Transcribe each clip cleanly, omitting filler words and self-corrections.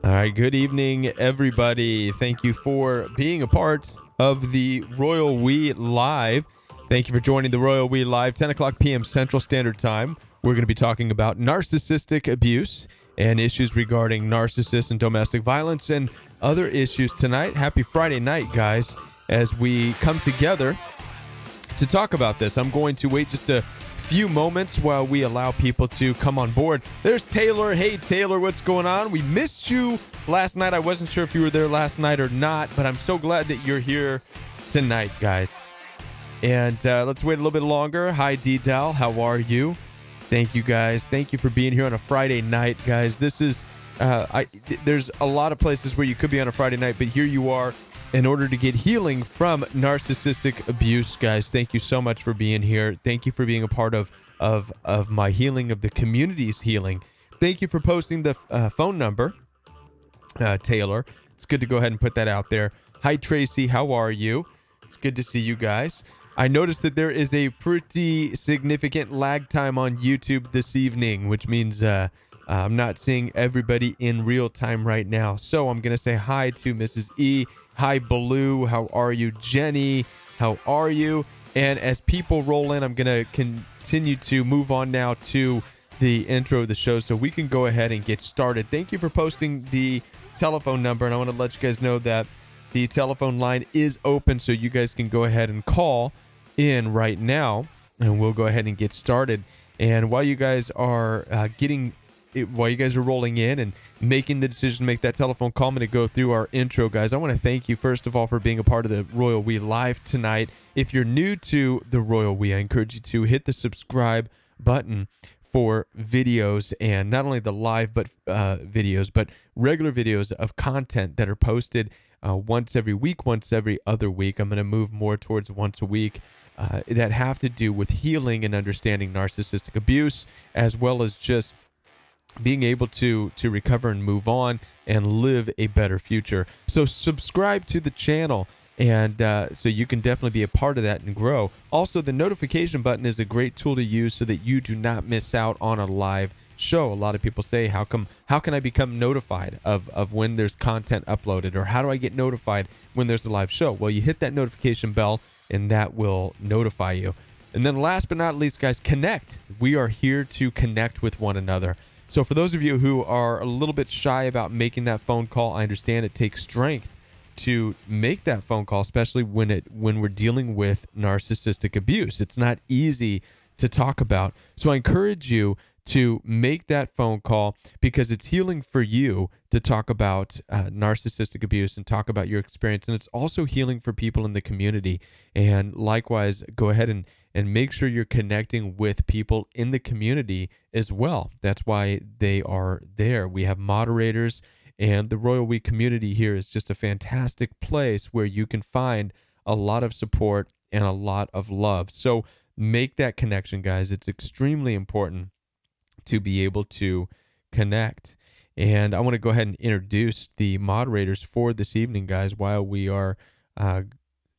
All right, good evening, everybody. Thank you for being a part of the Royal We Live. Thank you for joining the Royal We Live, 10 o'clock p.m. Central Standard Time. We're going to be talking about narcissistic abuse and issues regarding narcissists and domestic violence and other issues tonight. Happy Friday night, guys, as we come together to talk about this. I'm going to wait just a few moments while we allow people to come on board. There's Taylor. Hey, Taylor, what's going on? We missed you last night. I wasn't sure if you were there last night or not, but I'm so glad that you're here tonight, guys. And let's wait a little bit longer. Hi, D-Dal. How are you? Thank you, guys. Thank you for being here on a Friday night, guys. This is, there's a lot of places where you could be on a Friday night, but here you are in order to get healing from narcissistic abuse, guys. Thank you so much for being here. Thank you for being a part of my healing, of the community's healing. Thank you for posting the phone number, Taylor. It's good to go ahead and put that out there. Hi, Tracy. How are you? It's good to see you guys. I noticed that there is a pretty significant lag time on YouTube this evening, which means I'm not seeing everybody in real time right now. So I'm going to say hi to Mrs. E. Hi, Blue. How are you? Jenny, how are you? And as people roll in, I'm going to continue to move on now to the intro of the show so we can go ahead and get started. Thank you for posting the telephone number, and I want to let you guys know that the telephone line is open, so you guys can go ahead and call in right now, and we'll go ahead and get started. And while you guys are while you guys are rolling in and making the decision to make that telephone call, I'm going to go through our intro, guys. I want to thank you, first of all, for being a part of the Royal We Live tonight. If you're new to the Royal We, I encourage you to hit the subscribe button for videos, and not only the live videos, but regular videos of content that are posted once every week, once every other week. I'm going to move more towards once a week that have to do with healing and understanding narcissistic abuse, as well as just being able to recover and move on and live a better future. So subscribe to the channel, and so you can definitely be a part of that and grow. Also, the notification button is a great tool to use so that you do not miss out on a live show. A lot of people say, how can I become notified of when there's content uploaded, or how do I get notified when there's a live show? Well, you hit that notification bell and that will notify you. And then last but not least, guys, connect. We are here to connect with one another. So for those of you who are a little bit shy about making that phone call, I understand it takes strength to make that phone call, especially when we're dealing with narcissistic abuse. It's not easy to talk about. So I encourage you to make that phone call, because it's healing for you to talk about narcissistic abuse and talk about your experience. And it's also healing for people in the community. And likewise, go ahead and make sure you're connecting with people in the community as well. That's why they are there. We have moderators, and the Royal We community here is just a fantastic place where you can find a lot of support and a lot of love. So make that connection, guys. It's extremely important to be able to connect. And I want to go ahead and introduce the moderators for this evening, guys, while we are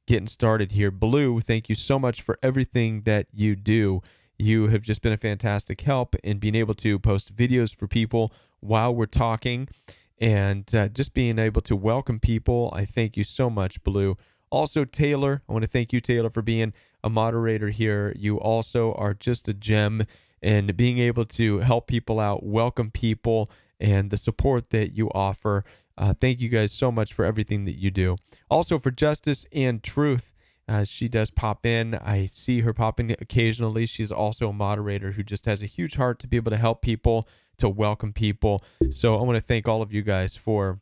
getting started here. Blue, thank you so much for everything that you do. You have just been a fantastic help in being able to post videos for people while we're talking, and just being able to welcome people. I thank you so much, Blue. Also, Taylor, I want to thank you, Taylor, for being a moderator here. You also are just a gem, and being able to help people out, welcome people, and the support that you offer. Thank you guys so much for everything that you do. Also, for Justice and Truth, she does pop in. I see her popping occasionally. She's also a moderator who just has a huge heart to be able to help people, to welcome people. So I want to thank all of you guys for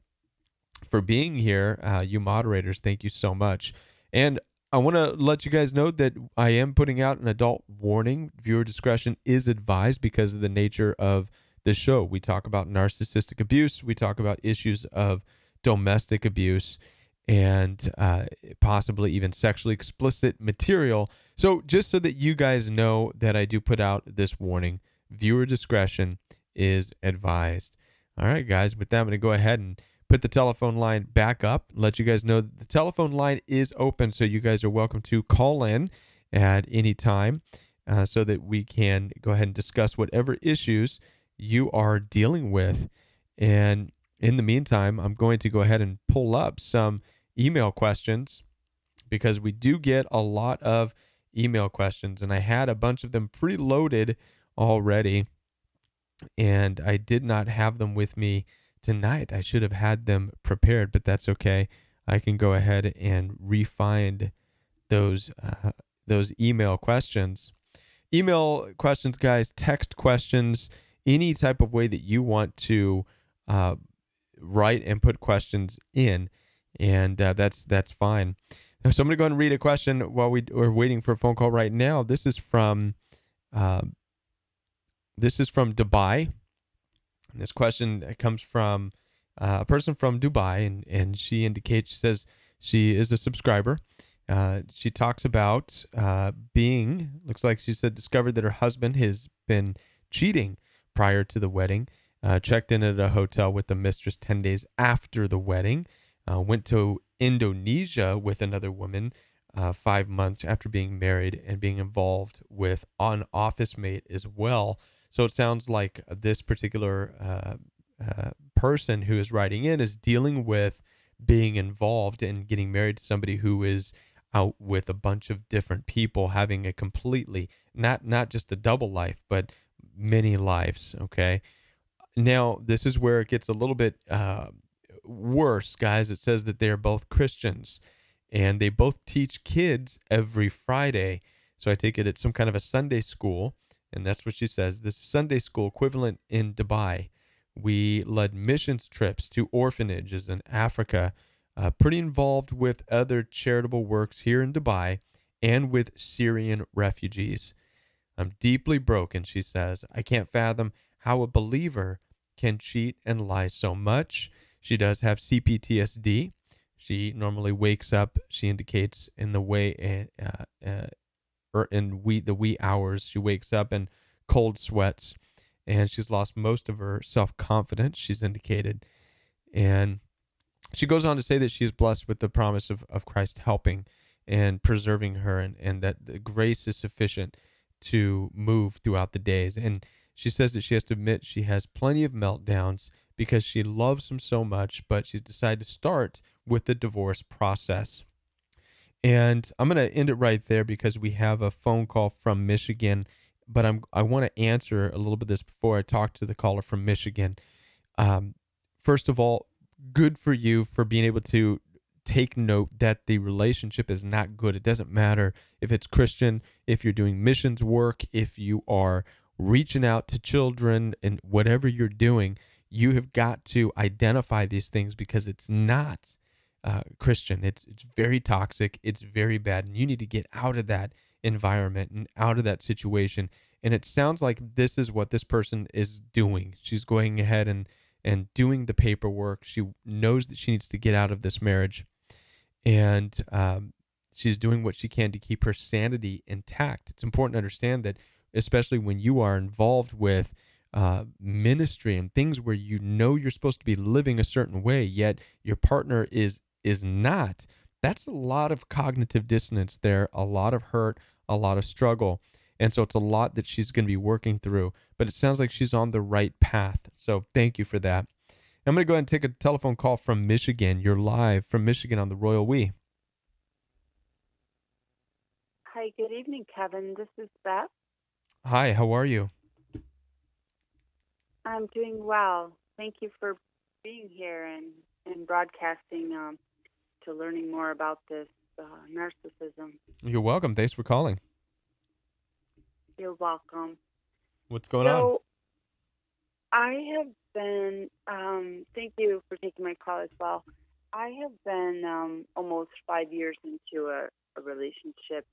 being here. You moderators, thank you so much. And I want to let you guys know that I am putting out an adult warning. Viewer discretion is advised because of the nature of the show. We talk about narcissistic abuse. We talk about issues of domestic abuse, and possibly even sexually explicit material. So just so that you guys know that I do put out this warning, viewer discretion is advised. All right, guys, with that, I'm going to go ahead and put the telephone line back up, let you guys know that the telephone line is open, so you guys are welcome to call in at any time so that we can go ahead and discuss whatever issues you are dealing with. And in the meantime, I'm going to go ahead and pull up some email questions because we do get a lot of email questions, and I had a bunch of them preloaded already, and I did not have them with me tonight. I should have had them prepared, but that's okay. I can go ahead and refind those email questions. Email questions, guys, text questions, any type of way that you want to uh, write and put questions in, and that's fine. So I'm going to go ahead and read a question while we're waiting for a phone call right now. This is from uh, Dubai. This question comes from a person from Dubai, and she says she is a subscriber. She talks about looks like she said, discovered that her husband has been cheating prior to the wedding, checked in at a hotel with the mistress 10 days after the wedding, went to Indonesia with another woman 5 months after being married, and being involved with an office mate as well. So it sounds like this particular person who is writing in is dealing with being involved and getting married to somebody who is out with a bunch of different people, having a completely, not just a double life, but many lives. Okay. Now, this is where it gets a little bit worse, guys. It says that they are both Christians, and they both teach kids every Friday. So I take it it's some kind of a Sunday school, and that's what she says. This Sunday school equivalent in Dubai. We led missions trips to orphanages in Africa, pretty involved with other charitable works here in Dubai, and with Syrian refugees. I'm deeply broken, she says. I can't fathom how a believer can cheat and lie so much. She does have CPTSD. She normally wakes up, she indicates, in the way or in the wee hours. She wakes up in cold sweats, and she's lost most of her self-confidence, she's indicated. And she goes on to say that she is blessed with the promise of Christ helping and preserving her, and that the grace is sufficient to move throughout the days. And she says that she has to admit she has plenty of meltdowns because she loves him so much, but she's decided to start with the divorce process. And I'm going to end it right there because we have a phone call from Michigan, but I want to answer a little bit of this before I talk to the caller from Michigan. Um, First of all, good for you for being able to take note that the relationship is not good. It doesn't matter if it's Christian, if you're doing missions work, if you are reaching out to children, and whatever you're doing, you have got to identify these things because it's not Christian. It's very toxic. It's very bad, and you need to get out of that environment and out of that situation. And it sounds like this is what this person is doing. She's going ahead and doing the paperwork. She knows that she needs to get out of this marriage, and she's doing what she can to keep her sanity intact. It's important to understand that, especially when you are involved with ministry and things where you know you're supposed to be living a certain way, yet your partner is not. That's a lot of cognitive dissonance there, a lot of hurt, a lot of struggle. And so it's a lot that she's going to be working through, but it sounds like she's on the right path. So thank you for that. I'm going to go ahead and take a telephone call from Michigan. You're live from Michigan on the Royal We. Hi, good evening, Kevin. This is Beth. Hi, how are you? I'm doing well. Thank you for being here and broadcasting to learning more about this narcissism. You're welcome. Thanks for calling. You're welcome. What's going on? So I have been, thank you for taking my call as well. I have been almost 5 years into a relationship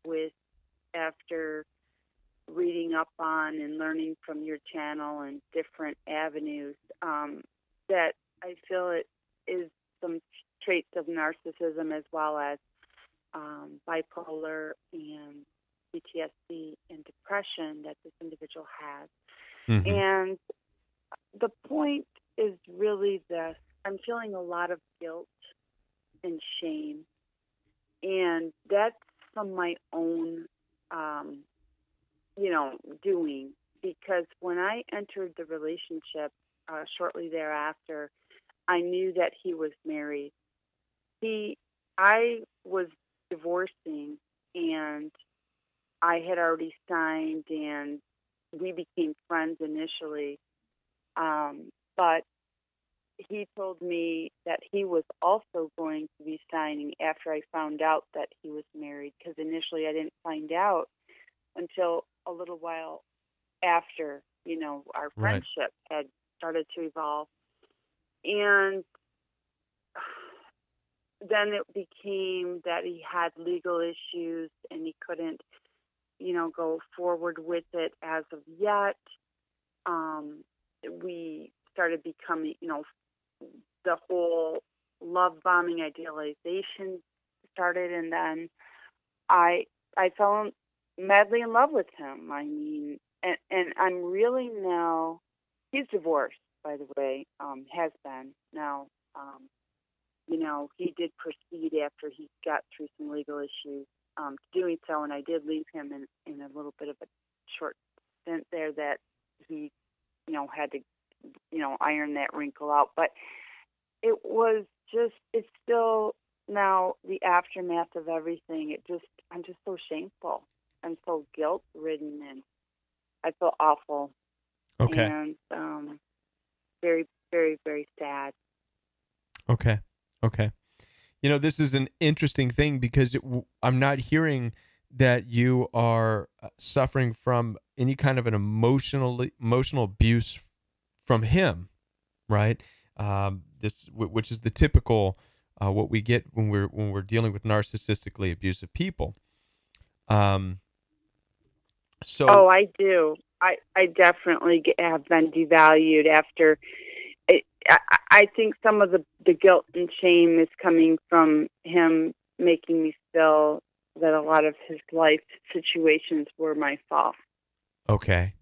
with, after reading up on and learning from your channel and different avenues, that I feel it is some traits of narcissism as well as bipolar and PTSD and depression that this individual has. Mm-hmm. And the point is really this: I'm feeling a lot of guilt and shame, and that's from my own doing, because when I entered the relationship, shortly thereafter, I knew that he was married. I was divorcing, and I had already signed, and we became friends initially. But he told me that he was also going to be signing after I found out that he was married, because initially I didn't find out until a little while after, our Right. friendship had started to evolve. And then it became that he had legal issues and he couldn't, go forward with it as of yet. We started becoming, the whole love bombing idealization started, and then I fell madly in love with him. I mean, and I'm really now. He's divorced, by the way. Has been now. He did proceed after he got through some legal issues, doing so, and I did leave him in a little bit of a short stint there that he, had to, iron that wrinkle out. But it's still now the aftermath of everything. I'm just so shameful. I'm so guilt-ridden, and I feel awful. Okay. And very, very, very sad. Okay. Okay. This is an interesting thing because I'm not hearing that you are suffering from any kind of an emotional abuse from him, right? Which is the typical what we get when we're dealing with narcissistically abusive people. Oh, I do. I definitely have been devalued after. I think some of the guilt and shame is coming from him making me feel that a lot of his life situations were my fault. Okay.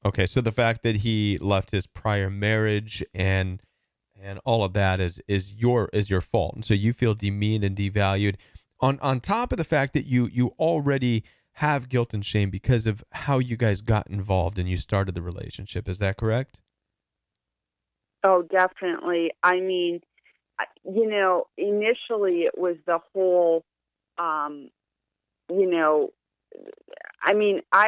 Okay. So the fact that he left his prior marriage and all of that is your fault, and so you feel demeaned and devalued. On top of the fact that you already have guilt and shame because of how you guys got involved and you started the relationship. Is that correct? Oh, definitely. I mean, initially it was the whole, I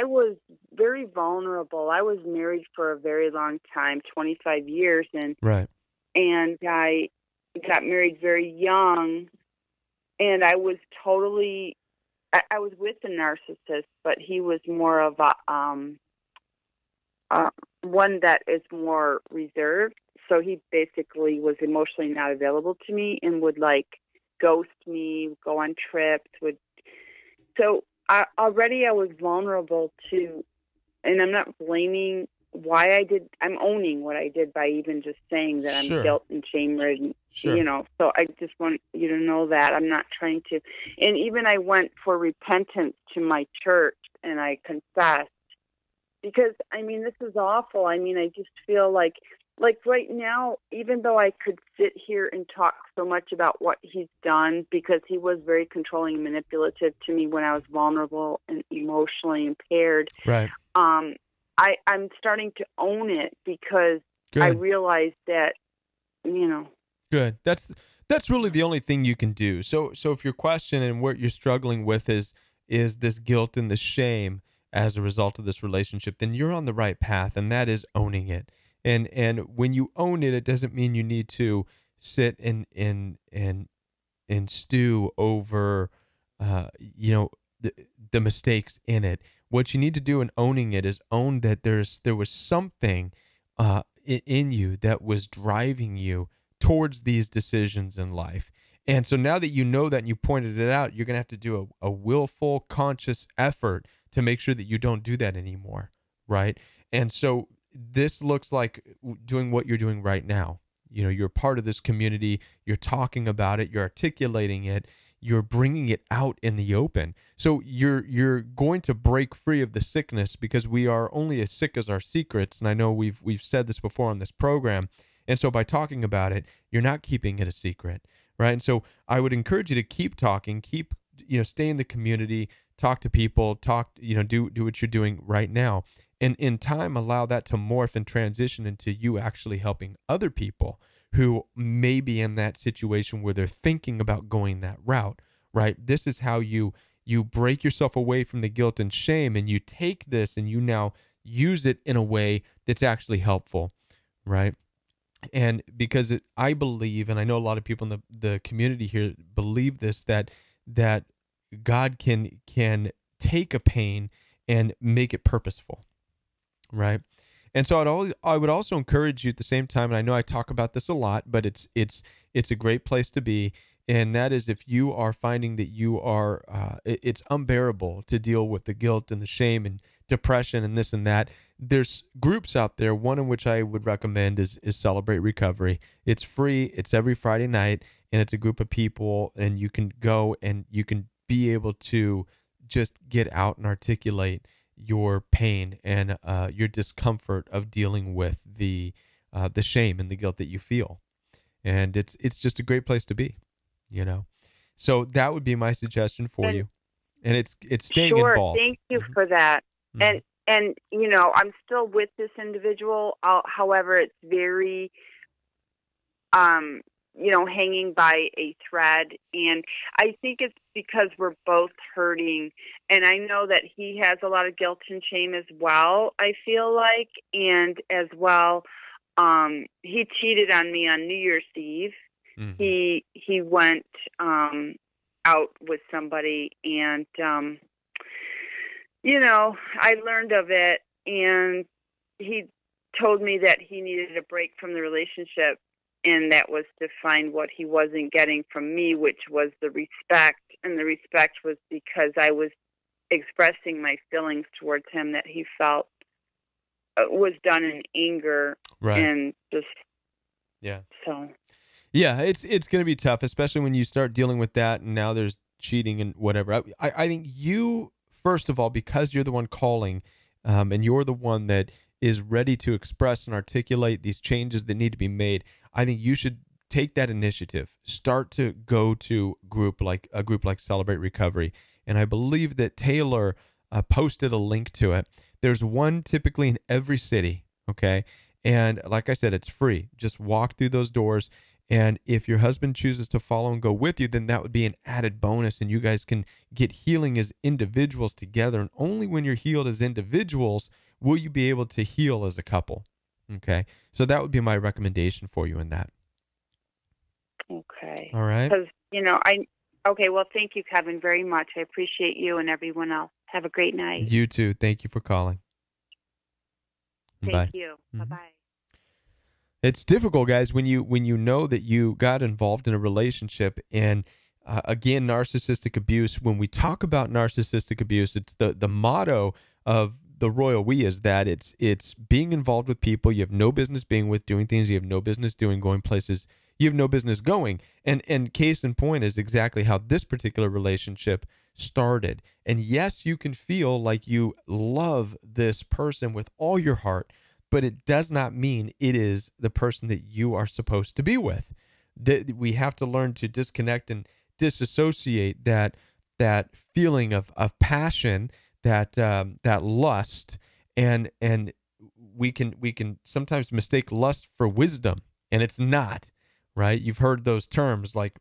was very vulnerable. I was married for a very long time, 25 years, Right. and I got married very young, and I was totally, I was with a narcissist, but he was more of a, one that is more reserved. So he basically was emotionally not available to me and would ghost me, go on trips. So I was vulnerable to, and I'm not blaming why I did. I'm owning what I did by even just saying that I'm guilt and shame ridden. Sure. So I just want you to know that I'm not trying to. And even I went for repentance to my church and I confessed. Because, this is awful. I just feel like right now, even though I could sit here and talk so much about what he's done, because he was very controlling and manipulative to me when I was vulnerable and emotionally impaired. Right. I'm starting to own it because Good. I realize that, Good. That's really the only thing you can do. So if your question and what you're struggling with is this guilt and the shame as a result of this relationship, then you're on the right path, and that is owning it. And when you own it, it doesn't mean you need to sit and stew over the mistakes in it. What you need to do in owning it is own that there was something in you that was driving you towards these decisions in life. And so now that you know that and you pointed it out, you're going to have to do a willful, conscious effort to make sure that you don't do that anymore, right? And so this looks like doing what you're doing right now. You're part of this community, you're talking about it, you're articulating it, you're bringing it out in the open. So you're going to break free of the sickness, because we are only as sick as our secrets. And I know we've said this before on this program. And so by talking about it, you're not keeping it a secret, right? And so I would encourage you to keep talking, stay in the community, talk to people, do what you're doing right now. and in time allow that to morph and transition into you actually helping other people who may be in that situation where they're thinking about going that route, right? This is how you break yourself away from the guilt and shame, and you take this and you now use it in a way that's actually helpful, right? And because I believe, and I know a lot of people in the community here believe this, that God can take a pain and make it purposeful, right? And so I would also encourage you at the same time, and I know I talk about this a lot, but it's a great place to be, and that is if you are finding that you are it's unbearable to deal with the guilt and the shame and depression and this and that. There's groups out there. One in which I would recommend is Celebrate Recovery. It's free. It's every Friday night, and it's a group of people, and you can go and you can be able to just get out and articulate your pain and your discomfort of dealing with the shame and the guilt that you feel, and it's just a great place to be, you know. So that would be my suggestion for you, and it's staying Sure, involved. thank you for that. And you know, I'm still with this individual. However, it's very you know, hanging by a thread. And I think it's because we're both hurting. And I know that he has a lot of guilt and shame as well, I feel like. And as well, he cheated on me on New Year's Eve. He went out with somebody, and you know, I learned of it, and he told me that he needed a break from the relationship, and that was to find what he wasn't getting from me, which was the respect. And the respect was because I was expressing my feelings towards him that he felt was done in anger. Right. And just, yeah. So. Yeah, it's going to be tough, especially when you start dealing with that, and now there's cheating and whatever. I think you, first of all, because you're the one calling, and you're the one that is ready to express and articulate these changes that need to be made, I think you should take that initiative. Start to go to a group like Celebrate Recovery. And I believe that Taylor posted a link to it. There's one typically in every city, okay? And like I said, it's free. Just walk through those doors. And if your husband chooses to follow and go with you, then that would be an added bonus. And you guys can get healing as individuals together. And only when you're healed as individuals will you be able to heal as a couple. Okay. So that would be my recommendation for you in that. Okay. All right. Because, you know, okay, well, thank you, Kevin, very much. I appreciate you and everyone else. Have a great night. You too. Thank you for calling. Thank you. Bye-bye. It's difficult, guys, when you know that you got involved in a relationship. And again, narcissistic abuse, when we talk about narcissistic abuse, it's the motto of the Royal We is that it's being involved with people you have no business being with, doing things you have no business doing, going places you have no business going. And case in point is exactly how this particular relationship started. And yes, you can feel like you love this person with all your heart, but it does not mean it is the person that you are supposed to be with. That we have to learn to disconnect and disassociate that feeling of passion, that lust, and we can sometimes mistake lust for wisdom, and it's not, right? You've heard those terms like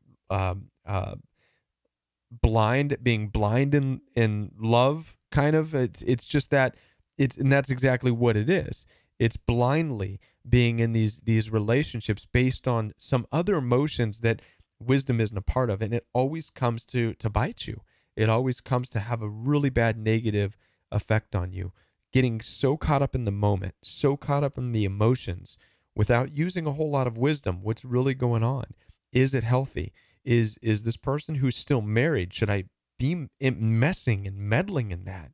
being blind in love, kind of. It's just that and that's exactly what it is. It's blindly being in these relationships based on some other emotions that wisdom isn't a part of, and it always comes to bite you. It always comes to have a really bad negative effect on you. Getting so caught up in the moment, so caught up in the emotions, without using a whole lot of wisdom. What's really going on? Is it healthy? Is this person who's still married? Should I be messing and meddling in that?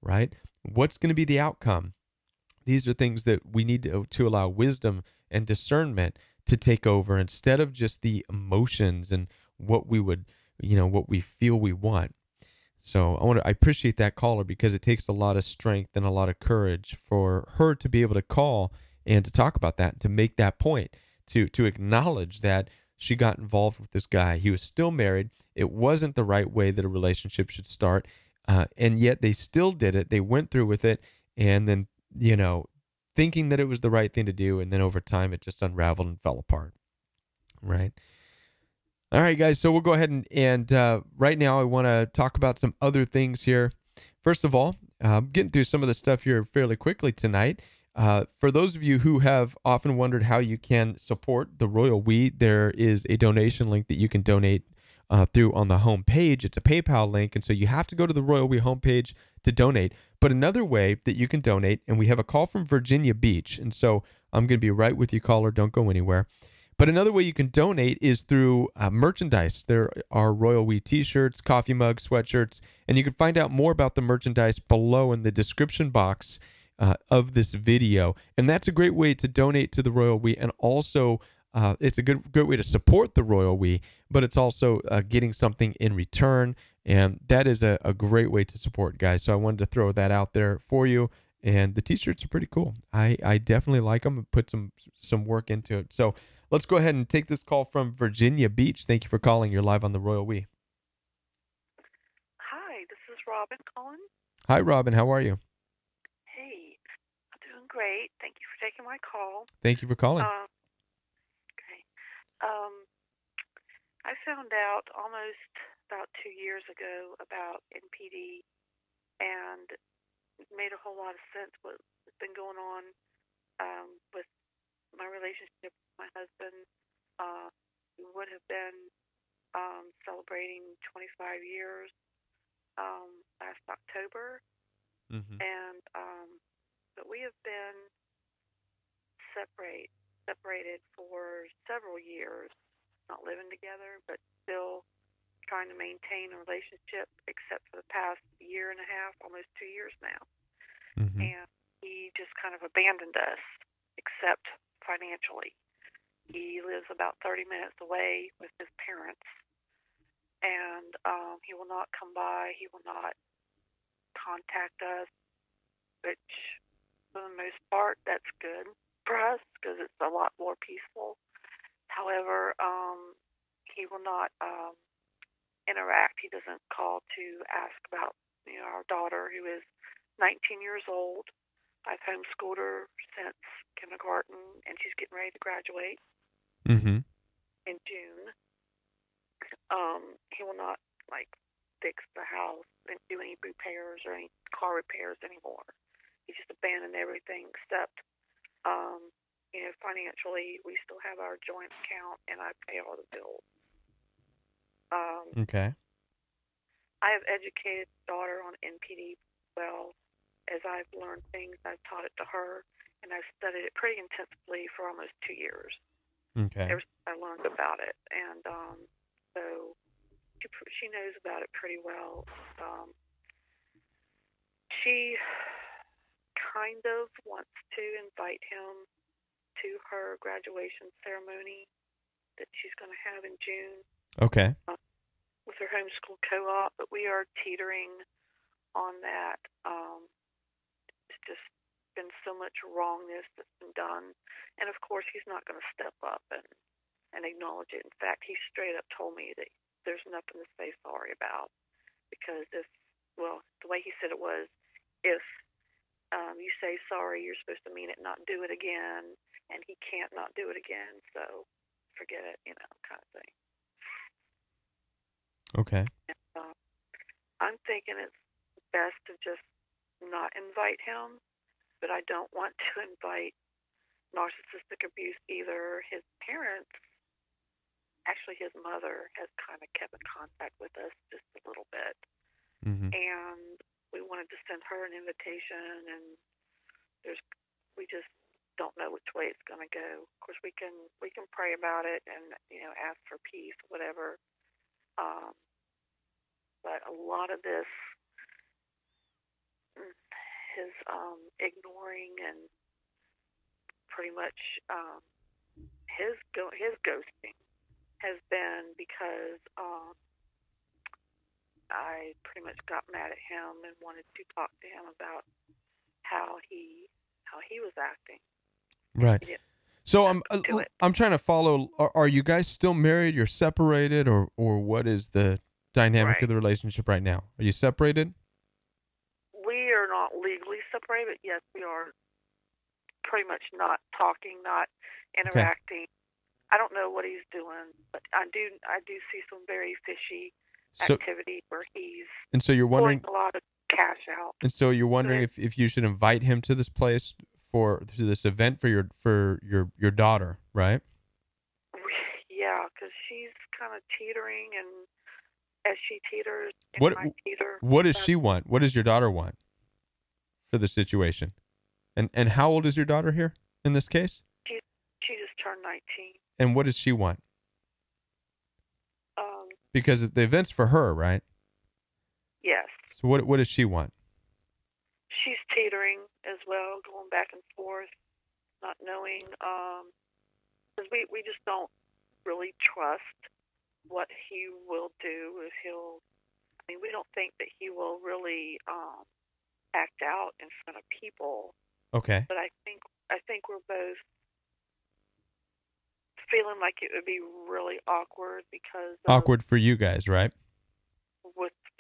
Right? What's going to be the outcome? These are things that we need to allow wisdom and discernment to take over instead of just the emotions and what we feel we want. So I appreciate that caller, because it takes a lot of strength and a lot of courage for her to be able to call and to talk about that, to make that point, to acknowledge that she got involved with this guy. He was still married. It wasn't the right way that a relationship should start. And yet they still did it. They went through with it. And then thinking that it was the right thing to do, and then over time it just unraveled and fell apart. Right. All right, guys. So we'll go ahead and right now I want to talk about some other things here. First of all, getting through some of the stuff here fairly quickly tonight. For those of you who have often wondered how you can support the Royal We, there is a donation link that you can donate through on the home page. It's a PayPal link, and so you have to go to the Royal We homepage to donate. But another way that you can donate, and we have a call from Virginia Beach, and so I'm going to be right with you, caller. Don't go anywhere. But another way you can donate is through merchandise. There are Royal We t-shirts, coffee mugs, sweatshirts, and you can find out more about the merchandise below in the description box of this video. And that's a great way to donate to the Royal We, and also it's a good way to support the Royal We, but it's also getting something in return, and that is a great way to support, guys. So I wanted to throw that out there for you. And the t-shirts are pretty cool. I definitely like them and put some work into it. So let's go ahead and take this call from Virginia Beach. Thank you for calling. You're live on the Royal We. Hi, this is Robin calling. Hi, Robin. How are you? Hey, I'm doing great. Thank you for taking my call. Thank you for calling. Okay. I found out almost about 2 years ago about NPD, and it made a whole lot of sense what's been going on with my relationship with my husband. We would have been celebrating 25 years last October, and but we have been separated for several years, not living together, but still trying to maintain a relationship, except for the past year and a half, almost 2 years now. And he just kind of abandoned us, except financially. He lives about 30 minutes away with his parents, and he will not come by. He will not contact us, which for the most part, that's good for us because it's a lot more peaceful. However, he will not interact. He doesn't call to ask about our daughter, who is 19 years old. I've homeschooled her since kindergarten, and she's getting ready to graduate in June. He will not fix the house and do any repairs or any car repairs anymore. He just abandoned everything except, financially, we still have our joint account, and I pay all the bills. Okay. I have educated daughter on NPD well. As I've learned things, I've taught it to her, and I've studied it pretty intensively for almost 2 years. Okay. Ever since I learned about it, and so she knows about it pretty well. She kind of wants to invite him to her graduation ceremony that she's going to have in June. Okay. With her homeschool co-op, but we are teetering on that. It's just been so much wrongness that's been done, and of course he's not going to step up and acknowledge it. In fact, he straight up told me that there's nothing to say sorry about, because the way he said it was, if you say sorry, you're supposed to mean it, not do it again, and he can't not do it again, so forget it, kind of thing. Okay. And, I'm thinking it's best to just not invite him, but I don't want to invite narcissistic abuse either. His parents, actually his mother, has kind of kept in contact with us just a little bit. And we wanted to send her an invitation, and we just don't know which way it's going to go. Of course, we can pray about it and ask for peace, whatever. But a lot of this, his ignoring and pretty much his ghosting has been because I pretty much got mad at him and wanted to talk to him about how he was acting. Right. So I'm trying to follow. Are you guys still married? You're separated, or what is the dynamic of the relationship right now? Are you separated? We are not legally separated. sorry, but yes, we are pretty much not talking, not Okay. interacting. I don't know what he's doing, but I do see some very fishy So, activity where he's and so you're pulling wondering, a lot of cash out. and so you're wondering Good. if you should invite him to this place to this event for your daughter, right? Yeah, because she's kind of teetering, and as she teeters, and What I teeter. what does That's, she want? What does your daughter want for the situation? And how old is your daughter here in this case? she just turned 19. And what does she want? Um, Because the event's for her, right? yes, So what does she want? she's teetering as well, going back and forth, not knowing. Because we just don't really trust what he will do if he'll. I mean, we don't think that he will really act out in front of people. Okay. But I think we're both feeling like it would be really awkward because Awkward for you guys, right?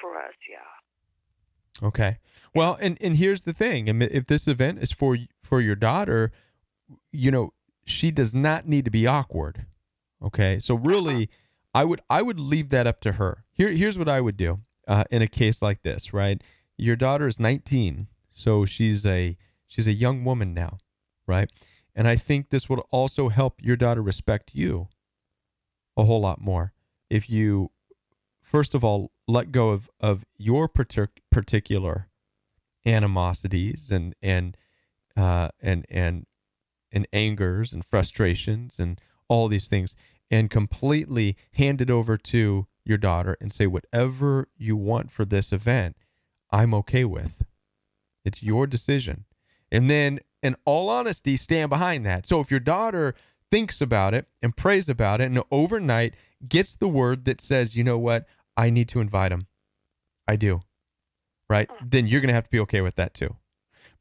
for us, yeah. Okay. Well, and here's the thing. I mean, if this event is for your daughter, she does not need to be awkward. Okay? So really, I would leave that up to her. Here's what I would do in a case like this, right? Your daughter is 19, so she's a young woman now, right? And I think this would also help your daughter respect you a whole lot more if you, first of all, let go of your particular animosities and angers and frustrations and all these things, and completely hand it over to your daughter and say, whatever you want for this event, I'm okay with. It's your decision. And then, in all honesty, stand behind that. So if your daughter thinks about it and prays about it and overnight gets the word that says, you know what, I need to invite him. I do. Right? Then you're going to have to be okay with that too.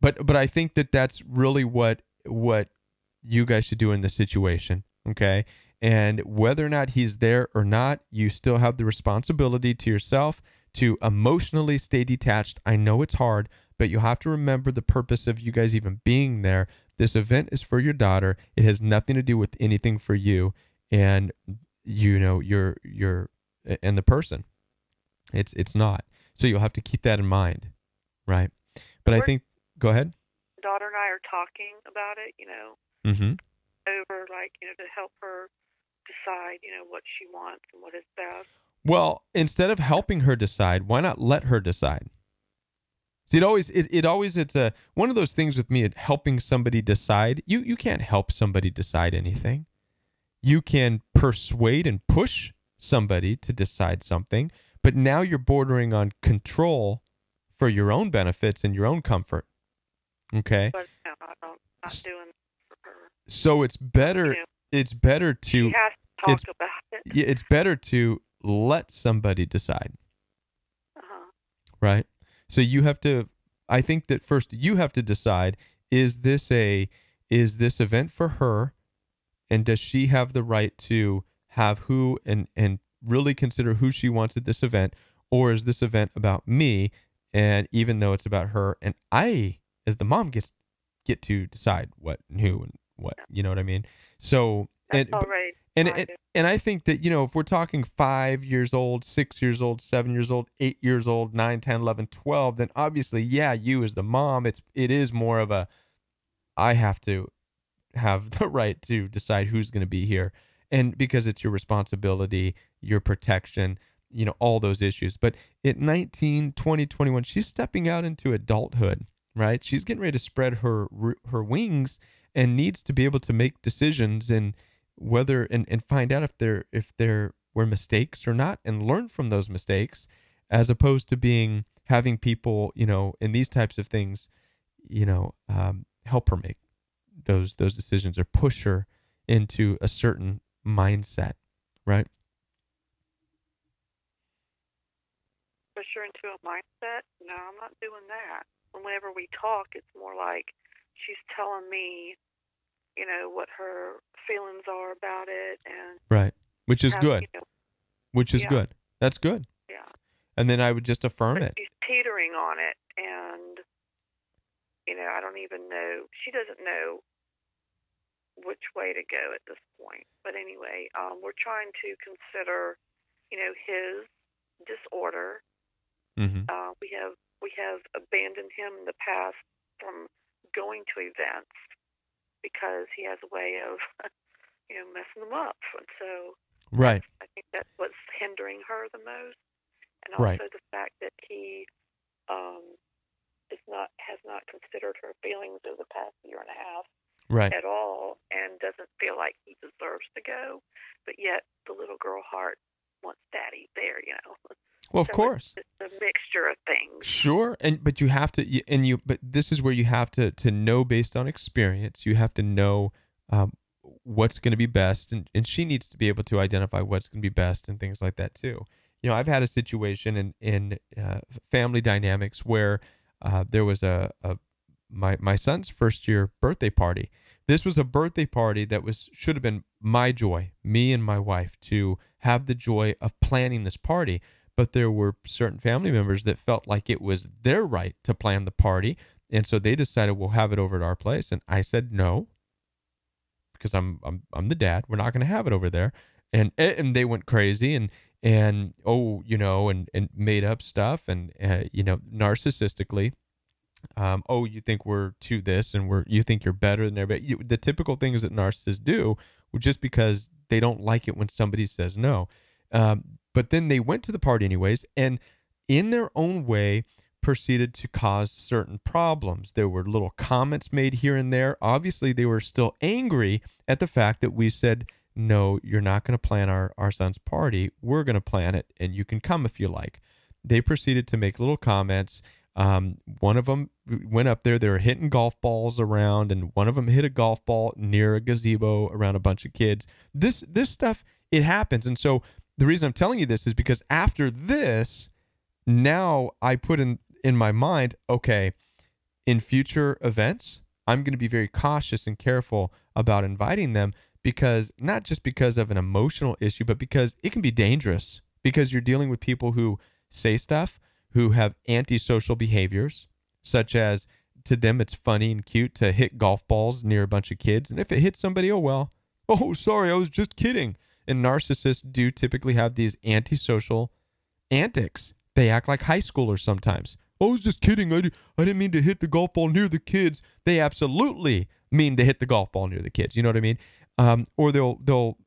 But I think that's really what you guys should do in this situation. Okay? And whether or not he's there or not, you still have the responsibility to yourself to emotionally stay detached. I know it's hard, but you have to remember the purpose of you guys even being there. This event is for your daughter. It has nothing to do with anything for you and you're and the person. It's not. So you'll have to keep that in mind, right? But I think, go ahead. Daughter and I are talking about it, Mm-hmm. over to help her decide, what she wants and what is best. Well, instead of helping her decide, why not let her decide? See, it's one of those things with me, helping somebody decide. You can't help somebody decide anything. You can persuade and push somebody to decide something, but now you're bordering on control for your own benefits and your own comfort. Okay? But no, I'm not doing it for her. So it's better it's better to she has to talk about it. Yeah, it's better to let somebody decide. Right? So you have to, I think that first you have to decide, is this event for her, and does she have the right to have who and really consider who she wants at this event, or is this event about me, and even though it's about her, and I as the mom get to decide what and who and what, you know what I mean? So That's all right. And I think that, if we're talking 5 years old, 6 years old, 7 years old, 8 years old, 9, 10, 11, 12, then obviously, yeah, you as the mom, it is more of a, I have to have the right to decide who's going to be here. And because it's your responsibility, your protection, all those issues. But at 19, 20, 21, she's stepping out into adulthood, right? She's getting ready to spread her wings and needs to be able to make decisions and whether and find out if there were mistakes or not, and learn from those mistakes, as opposed to having people in these types of things help her make those decisions or push her into a certain mindset, right? Push her into a mindset? No, I'm not doing that. Whenever we talk, it's more like she's telling me what her feelings are about it, and right, which is good. Which is good. That's good. Yeah. And then I would just affirm but it. She's teetering on it, and even know. She doesn't know which way to go at this point. But anyway, we're trying to consider, his disorder. Mm-hmm. We have abandoned him in the past from going to events because he has a way of, messing them up. And so Right. I think that's what's hindering her the most. And Right. also the fact that he has not considered her feelings over the past year and a half Right. at all, and doesn't feel like he deserves to go. But yet the little girl heart wants daddy there, Well, of So course. it's a mixture of things. Sure, but you have to, but this is where you have to know based on experience. You have to know what's going to be best, and she needs to be able to identify what's going to be best and things like that too. I've had a situation in family dynamics where there was my son's first year birthday party. This was a birthday party that should have been my joy, me and my wife, to have the joy of planning this party. But there were certain family members that felt like it was their right to plan the party. And so they decided we'll have it over at our place. And I said no, because I'm the dad. We're not going to have it over there. And they went crazy and made up stuff and narcissistically. You think we're to this and you think you're better than everybody. The typical things that narcissists do, just because they don't like it when somebody says no. But then they went to the party anyways, and in their own way proceeded to cause certain problems. There were little comments made here and there. Obviously, they were still angry at the fact that we said, no, you're not going to plan our son's party. We're going to plan it, and you can come if you like. They proceeded to make little comments. One of them went up there. They were hitting golf balls around, and one of them hit a golf ball near a gazebo around a bunch of kids. This stuff, it happens. And so the reason I'm telling you this is because after this, now I put in my mind, okay, in future events, I'm going to be very cautious and careful about inviting them, because not just because of an emotional issue, but because it can be dangerous, because you're dealing with people who say stuff, who have antisocial behaviors, such as to them it's funny and cute to hit golf balls near a bunch of kids. And if it hits somebody, oh, well, oh, sorry, I was just kidding. And narcissists do typically have these antisocial antics. They act like high schoolers sometimes. I was just kidding. I didn't mean to hit the golf ball near the kids. They absolutely mean to hit the golf ball near the kids. You know what I mean? Or they'll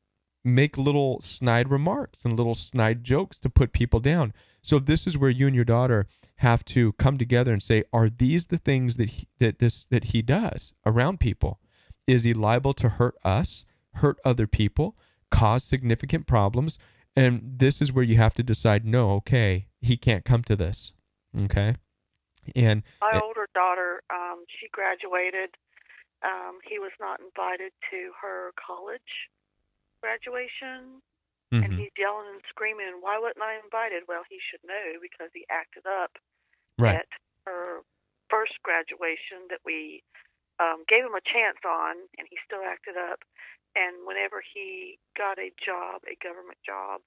make little snide remarks and little snide jokes to put people down. So this is where you and your daughter have to come together and say, are these the things that he does around people? Is he liable to hurt us, hurt other people, cause significant problems? And this is where you have to decide, no, okay, he can't come to this. Okay? And my older daughter, she graduated. He was not invited to her college graduation. Mm-hmm. And he's yelling and screaming, why wasn't I invited? Well, he should know, because he acted up right. at her first graduation that we gave him a chance on, and he still acted up. And whenever he got a job, a government job,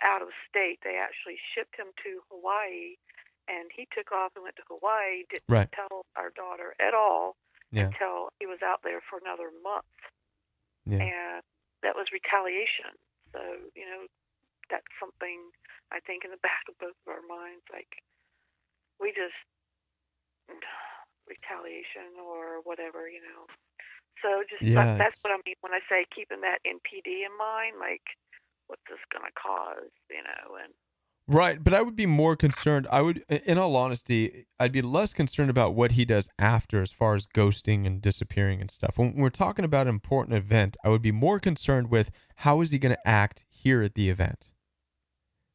out of state, they actually shipped him to Hawaii, and he took off and went to Hawaii, didn't right. tell our daughter at all until he was out there for another month. Yeah. And that was retaliation. So, that's something I think in the back of both of our minds, like we just retaliation or whatever, So just that's what I mean when I say keeping that NPD in mind, like what's this going to cause, and right. But I would be more concerned. In all honesty, I'd be less concerned about what he does after, as far as ghosting and disappearing and stuff. When we're talking about an important event, I would be more concerned with how is he going to act here at the event?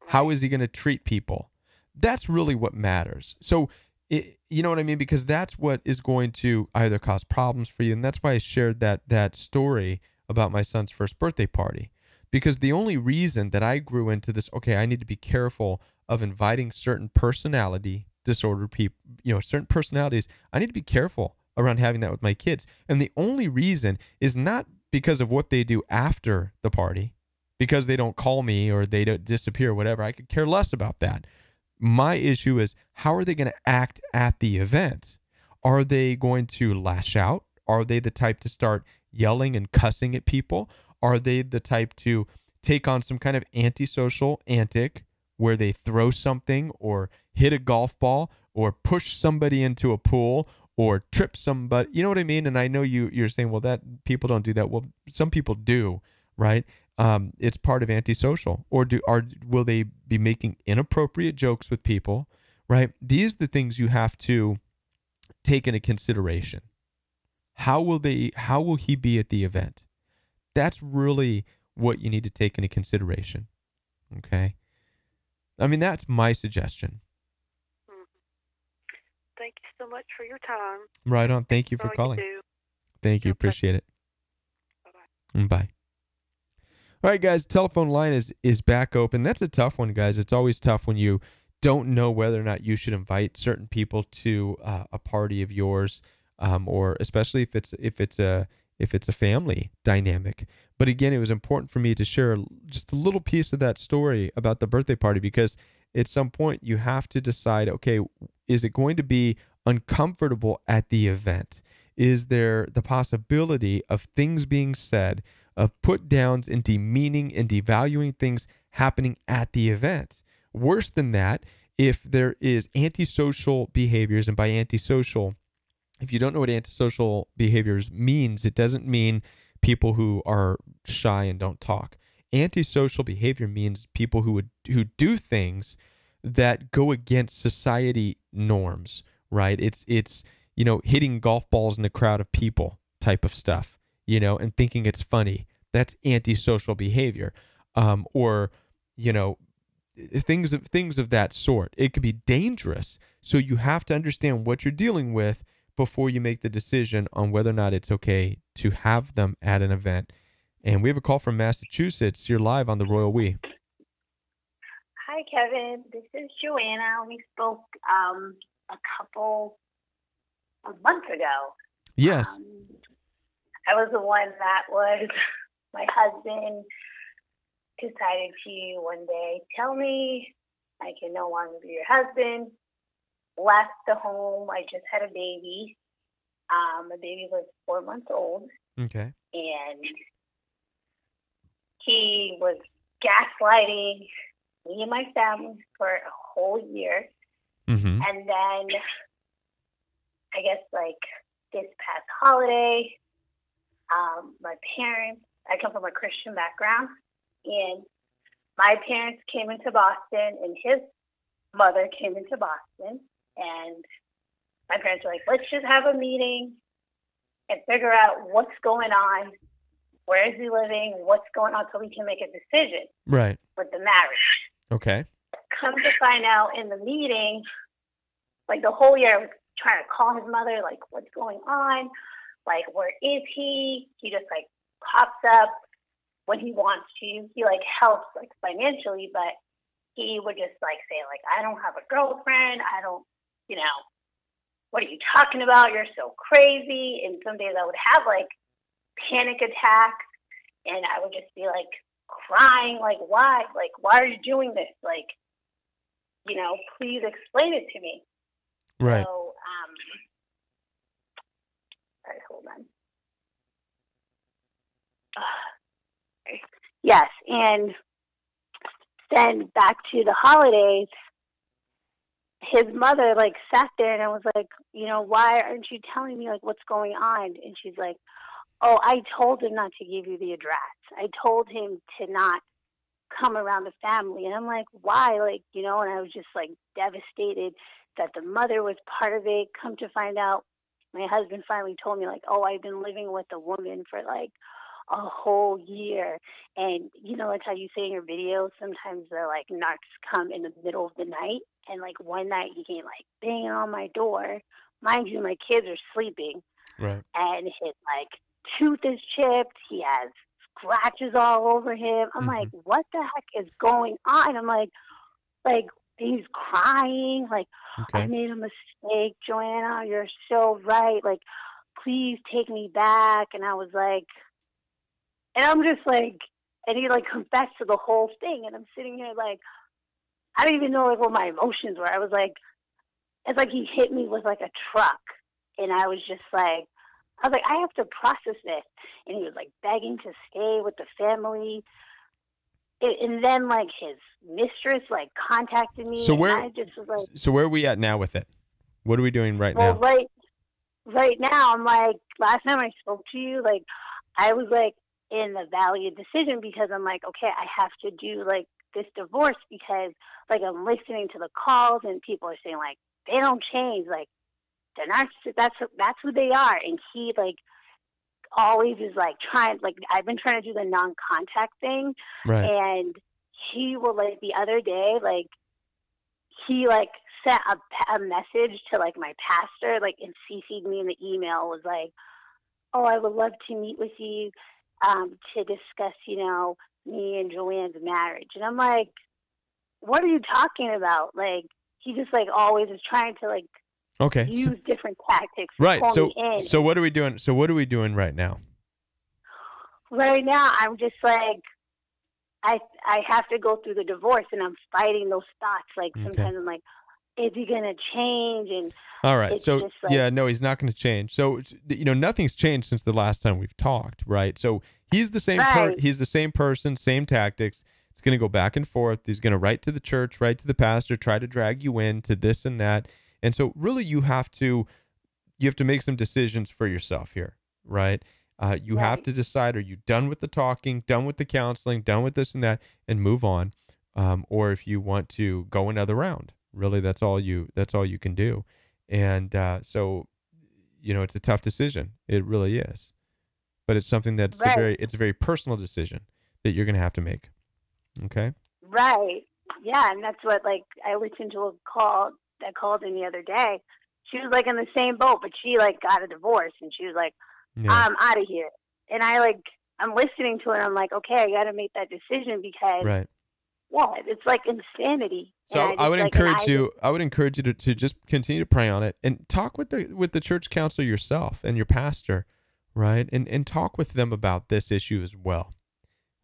How is he going to treat people? That's really what matters. So, you know what I mean? Because that's what is going to either cause problems for you. And that's why I shared that story about my son's first birthday party. Because the only reason that I grew into this, okay, I need to be careful of inviting certain personality disorder people, certain personalities. I need to be careful around having that with my kids. And the only reason is not because of what they do after the party, because they don't call me or they don't disappear or whatever. I could care less about that. My issue is, how are they going to act at the event? Are they going to lash out? Are they the type to start yelling and cussing at people? Are they the type to take on some kind of antisocial antic where they throw something or hit a golf ball or push somebody into a pool or trip somebody? You know what I mean? And I know you're saying, well, that people don't do that. Well, some people do, right? It's part of antisocial. Or will they be making inappropriate jokes with people, right? These are the things you have to take into consideration. How will he be at the event? That's really what you need to take into consideration. Okay? I mean, that's my suggestion. Thank you so much for your time. Right on. Thank you for calling. Thank you. Appreciate it. Bye-bye. Bye. All right, guys, telephone line is back open. That's a tough one, guys. It's always tough when you don't know whether or not you should invite certain people to a party of yours, or especially if it's a family dynamic. But again, it was important for me to share just a little piece of that story about the birthday party, because at some point you have to decide, okay, is it going to be uncomfortable at the event? Is there the possibility of things being said, of put downs and demeaning and devaluing things happening at the event? Worse than that, if there is antisocial behaviors, and by antisocial, if you don't know what antisocial behaviors means, it doesn't mean people who are shy and don't talk. Antisocial behavior means people who do things that go against society norms, right? It's hitting golf balls in a crowd of people type of stuff, and thinking it's funny. That's antisocial behavior. Or things of that sort. It could be dangerous. So you have to understand what you're dealing with before you make the decision on whether or not it's okay to have them at an event. And we have a call from Massachusetts. You're live on the Royal We. Hi, Kevin. This is Joanna. We spoke a couple of months ago. Yes. I was the one that was, my husband decided to one day tell me I can no longer be your husband. Left the home. I just had a baby. My baby was 4 months old. Okay. And he was gaslighting me and my family for a whole year. Mm-hmm. And then, I guess, this past holiday, my parents, I come from a Christian background, and my parents came into Boston, and his mother came into Boston, and my parents were like, let's just have a meeting and figure out what's going on, where is he living, what's going on, so we can make a decision right with the marriage. Okay. Come to find out in the meeting, the whole year I was trying to call his mother, what's going on, where is he? He just pops up when he wants to. He helps financially, but he would just say I don't have a girlfriend. I don't, what are you talking about? You're so crazy. And some days I would have panic attacks, and I would just be crying, why? Why are you doing this? Please explain it to me. Right. So, sorry, hold on. Yes, and then back to the holidays, his mother sat there and I was like, why aren't you telling me what's going on? And she's like, oh, I told him not to give you the address. I told him to not come around the family. And I'm like, why? And I was just devastated that the mother was part of it. Come to find out, my husband finally told me oh, I've been living with a woman for a whole year. And how you say in your videos, sometimes the narcs come in the middle of the night. And one night he came banging on my door. Mind you, my kids are sleeping. Right. And his tooth is chipped. He has scratches all over him. I'm like, what the heck is going on? I'm like he's crying. Okay. I made a mistake, Joanna. You're so right. Please take me back. And I was and I'm just and he confessed to the whole thing. And I'm sitting here I don't even know like what my emotions were. I was like, it's like he hit me with like a truck, and I was just like, I have to process this. And he was like begging to stay with the family. And then like his mistress like contacted me, So and where I just was like, so where are we at now with it? What are we doing right well, now? right now, I'm like, last time I spoke to you, like, I was like in the valley of decision because I'm like, okay, I have to do like this divorce because like I'm listening to the calls and people are saying like they don't change, like the narcissist, that's who they are, and he like always is like trying, like I've been trying to do the non-contact thing, Right. and he will like the other day like he like sent a message to like my pastor, like, and CC'd me in the email, was like, oh, I would love to meet with you to discuss, you know, me and Joanne's marriage. And I'm like, what are you talking about? Like, he just like always is trying to like use different tactics to right. pull So me in. so what are we doing? So what are we doing right now? Right now, I'm just like, I have to go through the divorce, and I'm fighting those thoughts. Like sometimes I'm like, is he gonna change? And all right, it's so just like, yeah, no, he's not going to change. So you know, nothing's changed since the last time we've talked, right? So he's the same he's the same person, same tactics. It's going to go back and forth. He's going to write to the church, write to the pastor, try to drag you into this and that. And so really, you have to make some decisions for yourself here, right? You have to decide: are you done with the talking, done with the counseling, done with this and that, and move on, or if you want to go another round. Really, that's all you can do. And so, you know, it's a tough decision. It really is, but it's something that's it's a very personal decision that you're going to have to make. Okay. Right. Yeah, and that's what, like, I listened to a call that called in the other day. She was like in the same boat, but she like got a divorce, and she was like, I'm out of here. And I'm listening to it, and I'm like, okay, I got to make that decision because, yeah, it's like insanity. So I would encourage you. I would encourage you to just continue to pray on it and talk with the church counselor yourself and your pastor, right? And talk with them about this issue as well.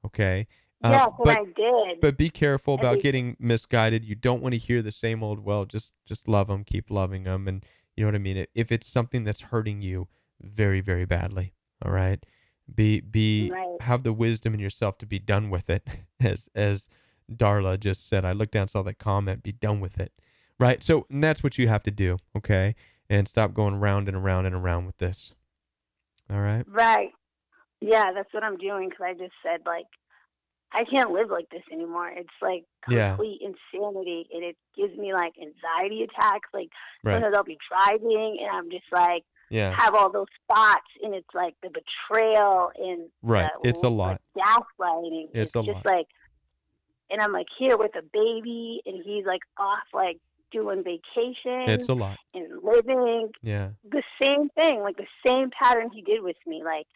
Okay. Yeah, but I did. But be careful about getting misguided. You don't want to hear the same old, well, just love them, keep loving them, and you know what I mean. If it's something that's hurting you very, very badly, all right, have the wisdom in yourself to be done with it, as Darla just said. I looked down, saw that comment, be done with it. Right? So and that's what you have to do, okay? And stop going round and around and around with this. All right? Right. Yeah, that's what I'm doing, because I just said, like, I can't live like this anymore. It's like complete insanity, and it gives me like anxiety attacks. Like sometimes I'll be driving, and I'm just like, have all those thoughts, and it's like the betrayal and it's a lot. Like, gaslighting. It's a just lot. Like, and I'm like here with a baby, and he's like off like doing vacation. It's a lot. And living. Yeah. The same thing, like the same pattern he did with me. Like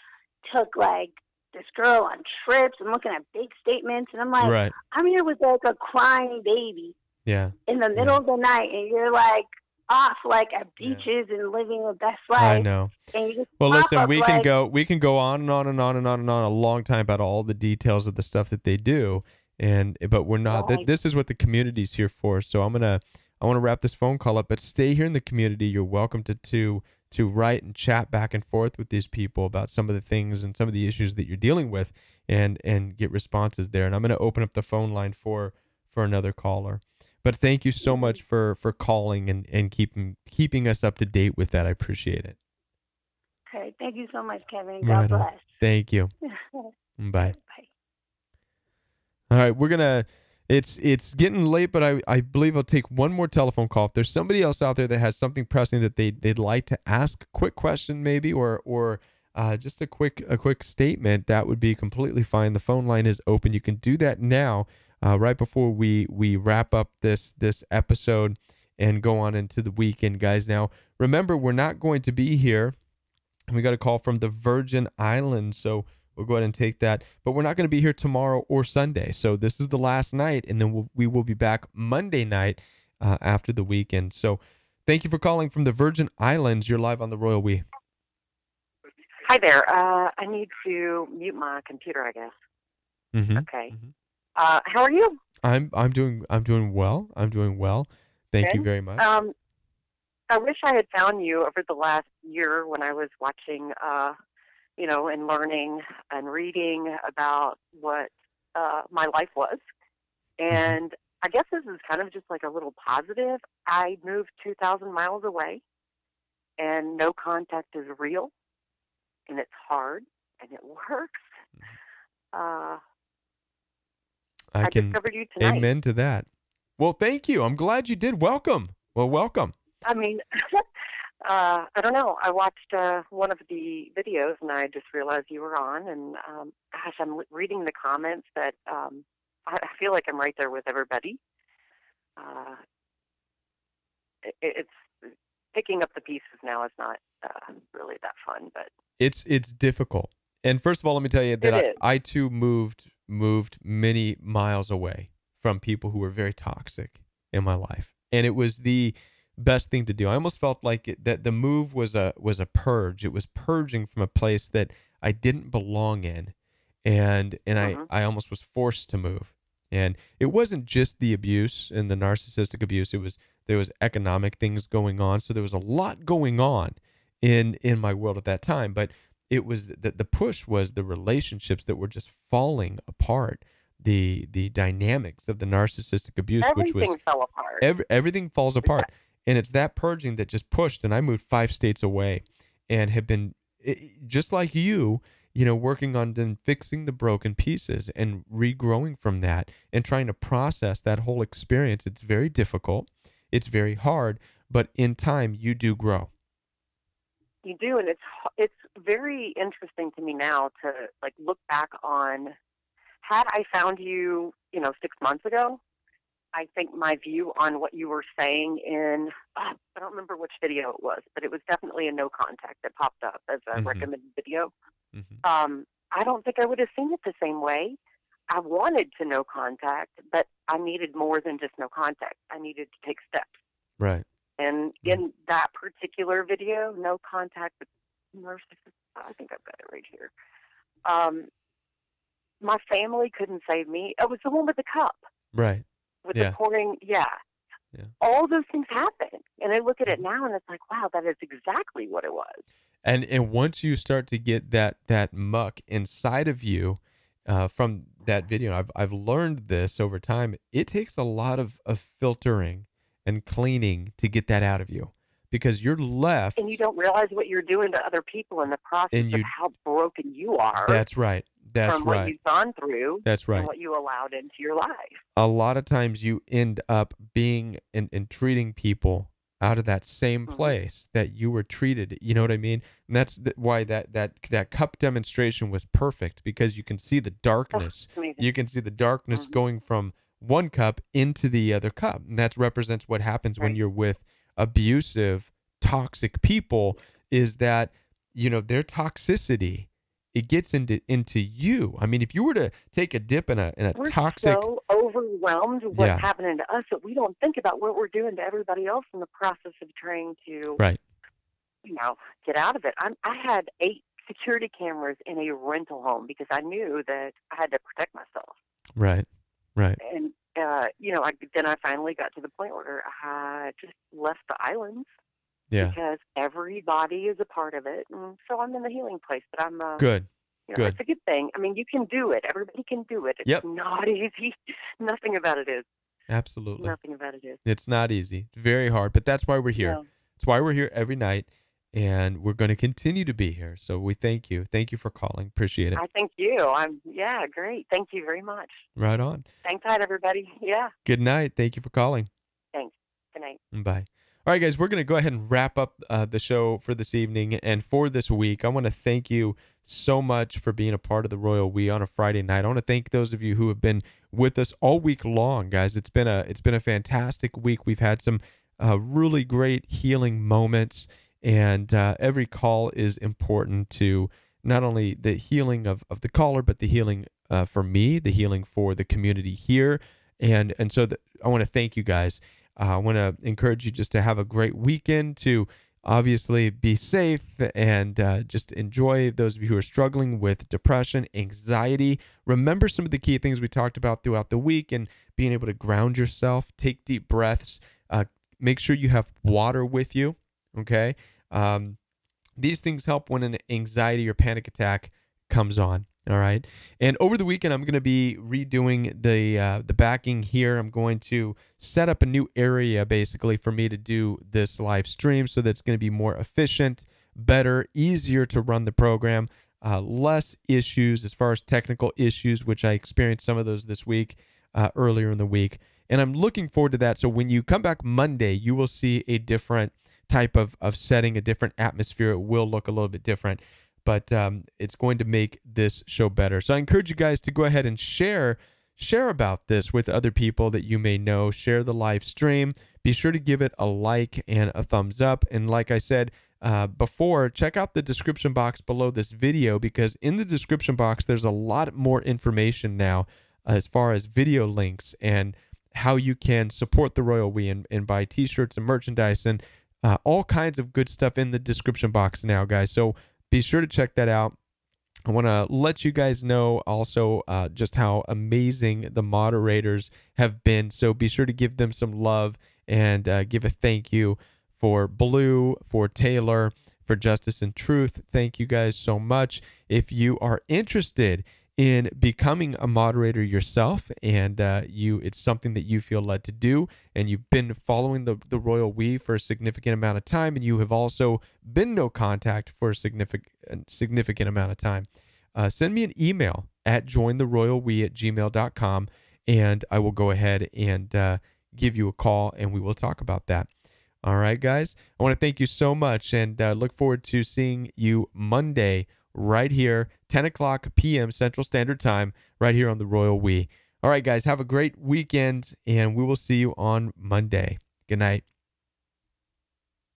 took like this girl on trips and looking at big statements, and I'm like, I'm here with like a crying baby. Yeah. In the middle of the night, and you're like off like at beaches and living the best life. I know. And you just listen, we can go on and on and on and on and on a long time about all the details of the stuff that they do, but we're not. This is what the community's here for. So I want to wrap this phone call up, but stay here in the community. You're welcome to write and chat back and forth with these people about some of the things and some of the issues that you're dealing with, and get responses there. And I'm going to open up the phone line for another caller. But thank you so much for calling and keeping us up to date with that. I appreciate it. Okay. Thank you so much, Kevin. God bless. Thank you. Bye. Bye. All right. We're going to... It's getting late, but I believe I'll take one more telephone call. If there's somebody else out there that has something pressing that they'd like to ask, a quick question maybe, or just a quick statement, that would be completely fine. The phone line is open. You can do that now, right before we wrap up this episode and go on into the weekend, guys. Now, remember, we're not going to be here. We got a call from the Virgin Islands, so we'll go ahead and take that. But we're not going to be here tomorrow or Sunday. So this is the last night, and then we will be back Monday night after the weekend. So thank you for calling from the Virgin Islands. You're live on the Royal We. Hi there. I need to mute my computer, I guess. Mm-hmm. Okay. Mm-hmm. How are you? I'm doing well. I'm doing well. Thank you Good. very much. I wish I had found you over the last year when I was watching, and learning and reading about what my life was. And I guess this is kind of just like a little positive. I moved 2,000 miles away, and no contact is real, and it's hard, and it works. I can discovered you tonight. amen to that. Well, thank you. I'm glad you did. Welcome. Well, welcome. I mean, I don't know. I watched one of the videos, and I just realized you were on. And gosh, I'm reading the comments that I feel like I'm right there with everybody. It's picking up the pieces now is not really that fun, but it's difficult. And first of all, let me tell you that I too moved many miles away from people who were very toxic in my life, and it was the best thing to do. I almost felt like that the move was a purge. It was purging from a place that I didn't belong in, and I almost was forced to move. And it wasn't just the abuse and the narcissistic abuse. There was economic things going on, so there was a lot going on in my world at that time. But it was the push was the relationships that were just falling apart. The dynamics of the narcissistic abuse, everything fell apart. Everything falls apart. And it's that purging that just pushed. And I moved 5 states away and have been, just like you, working on then fixing the broken pieces and regrowing from that and trying to process that whole experience. It's very difficult. It's very hard. But in time, you do grow. You do. And it's very interesting to me now to like look back on, had I found you, 6 months ago, I think my view on what you were saying in, I don't remember which video it was, but it was definitely a no contact that popped up as a recommended video. I don't think I would have seen it the same way. I wanted to no contact, but I needed more than just no contact. I needed to take steps. Right. And in that particular video, no contact with Narcissists, I think I've got it right here. My family couldn't save me. It was the one with the cup. Right. With the pouring, all those things happen. And I look at it now and it's like, wow, that is exactly what it was. And once you start to get that muck inside of you from that video, I've learned this over time. It takes a lot of filtering and cleaning to get that out of you, because you're left. And you don't realize what you're doing to other people in the process of how broken you are. That's right. That's from right. what you've gone through. That's right. And what you allowed into your life. A lot of times you end up being and treating people out of that same place that you were treated. You know what I mean? And that's why that cup demonstration was perfect, because you can see the darkness. You can see the darkness going from one cup into the other cup. And that represents what happens when you're with abusive, toxic people, is that, their toxicity, it gets into you. I mean, if you were to take a dip in a we're toxic, so overwhelmed with what's happening to us that we don't think about what we're doing to everybody else in the process of trying to, get out of it. I had 8 security cameras in a rental home because I knew that I had to protect myself. Right. And then I finally got to the point where I just left the islands. Because everybody is a part of it. And so I'm in the healing place. But I'm good. It's a good thing. I mean, you can do it. Everybody can do it. It's not easy. Nothing about it is. Absolutely. Nothing about it is. It's not easy. It's very hard. But that's why we're here. No. It's why we're here every night. And we're going to continue to be here. So we thank you. Thank you for calling. Appreciate it. I thank you. Great. Thank you very much. Right on. Thanks, everybody. Yeah. Good night. Thank you for calling. Thanks. Good night. Bye. All right, guys, we're going to go ahead and wrap up the show for this evening and for this week. I want to thank you so much for being a part of the Royal We on a Friday night. I want to thank those of you who have been with us all week long, guys. It's been a fantastic week. We've had some really great healing moments, and every call is important to not only the healing of the caller, but the healing for me, the healing for the community here. And so I want to thank you guys. I want to encourage you just to have a great weekend, to obviously be safe and just enjoy those of you who are struggling with depression, anxiety. Remember some of the key things we talked about throughout the week and being able to ground yourself, take deep breaths, make sure you have water with you, okay? These things help when an anxiety or panic attack comes on. All right. And over the weekend, I'm going to be redoing the backing here. I'm going to set up a new area basically for me to do this live stream so that it's going to be more efficient, better, easier to run the program, less issues as far as technical issues, which I experienced some of those this week, earlier in the week. And I'm looking forward to that. So when you come back Monday, you will see a different type of setting, a different atmosphere. It will look a little bit different, but it's going to make this show better. So I encourage you guys to go ahead and share about this with other people that you may know. Share the live stream. Be sure to give it a like and a thumbs up. And like I said before, check out the description box below this video, because in the description box, there's a lot more information now as far as video links and how you can support the Royal We and buy t-shirts and merchandise and all kinds of good stuff in the description box now, guys. So be sure to check that out. I want to let you guys know also just how amazing the moderators have been. So be sure to give them some love and give a thank you for Blue, for Taylor, for Justice and Truth. Thank you guys so much. If you are interested in becoming a moderator yourself and it's something that you feel led to do, and you've been following the Royal We for a significant amount of time, and you have also been no contact for a significant amount of time, send me an email at jointheroyalwe@gmail.com, and I will go ahead and give you a call and we will talk about that. All right, guys, I want to thank you so much and look forward to seeing you Monday right here, 10 o'clock p.m. Central Standard Time, right here on the Royal We. All right, guys, have a great weekend, and we will see you on Monday. Good night.